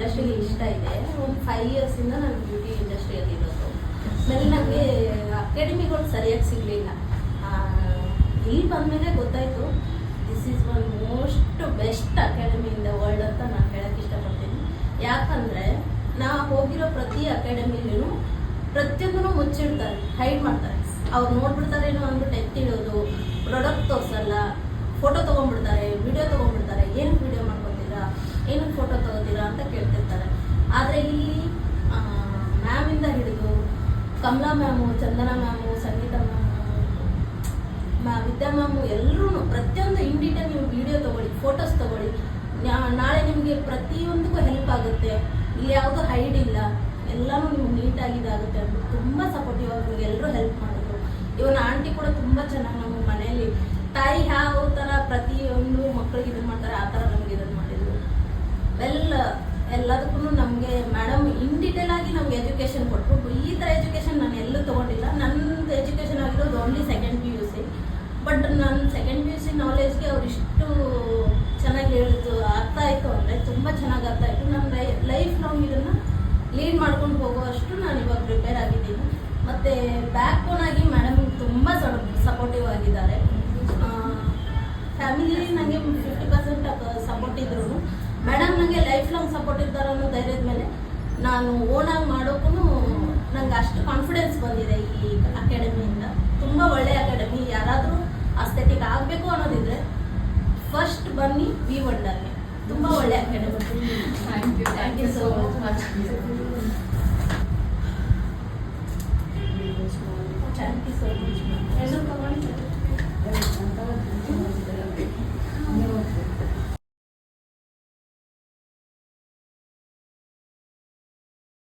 ಇಂಡಸ್ಟ್ರಿಯಲ್ಲಿ ಇಷ್ಟ ಇದೆ. ಒಂದು 5 ಇಯರ್ಸಿಂದ ನಾನು ಬ್ಯೂಟಿ ಇಂಡಸ್ಟ್ರಿಯಲ್ಲಿ ಇರೋದು. ಆಮೇಲೆ ನನಗೆ ಅಕಾಡೆಮಿಗಳು ಸರಿಯಾಗಿ ಸಿಗಲಿಲ್ಲ. ಇಲ್ಲಿ ಬಂದಮೇಲೆ ಗೊತ್ತಾಯಿತು this is one most best academy in the world ಅಂತ ನಾನು ಹೇಳಕ್ಕೆ ಇಷ್ಟಪಡ್ತೀನಿ. ಯಾಕಂದರೆ ನಾ ಹೋಗಿರೋ ಪ್ರತಿ ಅಕಾಡೆಮಿಲೂ ಪ್ರತಿಯೊಂದೂ ಮುಚ್ಚಿಡ್ತಾರೆ, ಹೈಡ್ ಮಾಡ್ತಾರೆ. ಅವ್ರು ನೋಡ್ಬಿಡ್ತಾರೇನೋ ಅಂದ್ಬಿಟ್ಟು ಎತ್ತಿಡೋದು, ಪ್ರಾಡಕ್ಟ್ ತೋರಿಸಲ್ಲ, ಫೋಟೋ ತೊಗೊಂಡ್ಬಿಡ್ತಾರೆ, ವಿಡಿಯೋ ತೊಗೊಂಡ್ಬಿಡ್ತಾರೆ. ಏನಕ್ಕೆ ವಿಡಿಯೋ ಮಾಡ್ಕೊತೀರಾ, ಏನಕ್ಕೆ ಫೋಟೋ ತೊಗೋತೀರಾ ಅಂತ ಕೇಳ್ತಿರ್ತಾರೆ. ಆದರೆ ಇಲ್ಲಿ ಮ್ಯಾಮಿಂದ ಹಿಡಿದು ಕಮಲಾ ಮ್ಯಾಮು, ಚಂದನಾ ಮ್ಯಾಮು, ಸಂಗೀತ ಮ್ಯಾಮು, ವಿದ್ಯಾ ಮ್ಯಾಮು ಎಲ್ಲರೂ ಪ್ರತಿಯೊಂದು ಇನ್ ಡೀಟೇಲ್ ನೀವು ವಿಡಿಯೋ ತೊಗೊಳ್ಳಿ, ಫೋಟೋಸ್ ತೊಗೊಳ್ಳಿ, ನಾಳೆ ನಿಮಗೆ ಪ್ರತಿಯೊಂದಕ್ಕೂ ಹೆಲ್ಪ್ ಆಗುತ್ತೆ. ಇಲ್ಲಿ ಯಾವುದೂ ಹೈಡ್ ಇಲ್ಲ, ಎಲ್ಲನೂ ನಿಮ್ಗೆ ನೀಟಾಗಿ ಇದಾಗುತ್ತೆ ಅಂದ್ಬಿಟ್ಟು ತುಂಬ ಸಪೋರ್ಟಿವ್ ಆಗಿ ನಮಗೆ ಎಲ್ಲರೂ ಹೆಲ್ಪ್ ಮಾಡಿದ್ರು. ಇವನ ಆಂಟಿ ಕೂಡ ತುಂಬ ಚೆನ್ನಾಗಿ ನಮ್ಮ ಮನೆಯಲ್ಲಿ ತಾಯಿ ಯಾವ ಥರ ಪ್ರತಿಯೊಂದು ಮಕ್ಕಳಿಗೆ ಇದನ್ನು ಮಾಡ್ತಾರೆ ಆ ಥರ ನಮ್ಗೆ ಇದನ್ನು ಮಾಡಿದ್ರು. ಎಲ್ಲದಕ್ಕೂ ನಮಗೆ ಮೇಡಮ್ ಇನ್ ಡೀಟೇಲ್ ಆಗಿ ನಮ್ಗೆ ಎಜುಕೇಷನ್ ಕೊಟ್ಟರು. ಈ ಥರ ಎಜುಕೇಷನ್ ನಾನು ಎಲ್ಲೂ ತೊಗೊಂಡಿಲ್ಲ. ನನ್ನದು ಎಜುಕೇಷನ್ ಆಗಿರೋದು ಓನ್ಲಿ ಸೆಕೆಂಡ್ PUC. ಬಟ್ ನನ್ನ ಸೆಕೆಂಡ್ PUC ನಾಲೆಜ್ಗೆ ಅವ್ರು ಇಷ್ಟು ಚೆನ್ನಾಗಿ ಹೇಳಿದ್ದು ಅರ್ಥ ಆಯಿತು ಅಂದರೆ ತುಂಬ ಚೆನ್ನಾಗಿ ಅರ್ಥ ಆಯಿತು. ನನ್ನ ಲೈಫ್ ಲಾಂಗ್ ಇದನ್ನು ಲೀಡ್ ಮಾಡ್ಕೊಂಡು ಹೋಗುವಷ್ಟು ನಾನು ಇವಾಗ ಪ್ರಿಪೇರ್ ಆಗಿದ್ದೀನಿ. ಮತ್ತು ಬ್ಯಾಕ್ ಬೋನ್ ಆಗಿ ಮೇಡಮ್ ತುಂಬ ಸಪೋರ್ಟಿವ್ ಆಗಿದ್ದಾರೆ. ಫ್ಯಾಮಿಲಿ ನನಗೆ 50% ಸಪೋರ್ಟ್ ಇದ್ರು, ಮೇಡಮ್ ನನಗೆ ಲೈಫ್ ಲಾಂಗ್ ಸಪೋರ್ಟ್ ಇರ್ತಾರೆ ಅನ್ನೋ ಧೈರ್ಯದ ಮೇಲೆ ನಾನು ಓನಾಗಿ ಮಾಡೋಕ್ಕೂ ನಂಗೆ ಅಷ್ಟು ಕಾನ್ಫಿಡೆನ್ಸ್ ಬಂದಿದೆ ಈ ಅಕಾಡೆಮಿಯಿಂದ. ತುಂಬ ಒಳ್ಳೆಯ ಅಕಾಡೆಮಿ. ಯಾರಾದರೂ ಅಸ್ಥೆಟಿಕ್ ಆಗಬೇಕು ಅನ್ನೋದಿದ್ರೆ ಫಸ್ಟ್ ಬನ್ನಿ ವಿ ವಂಡರ್ಗೆ. ತುಂಬ ಒಳ್ಳೆಯ academy. Thank you so much. Thank you so much.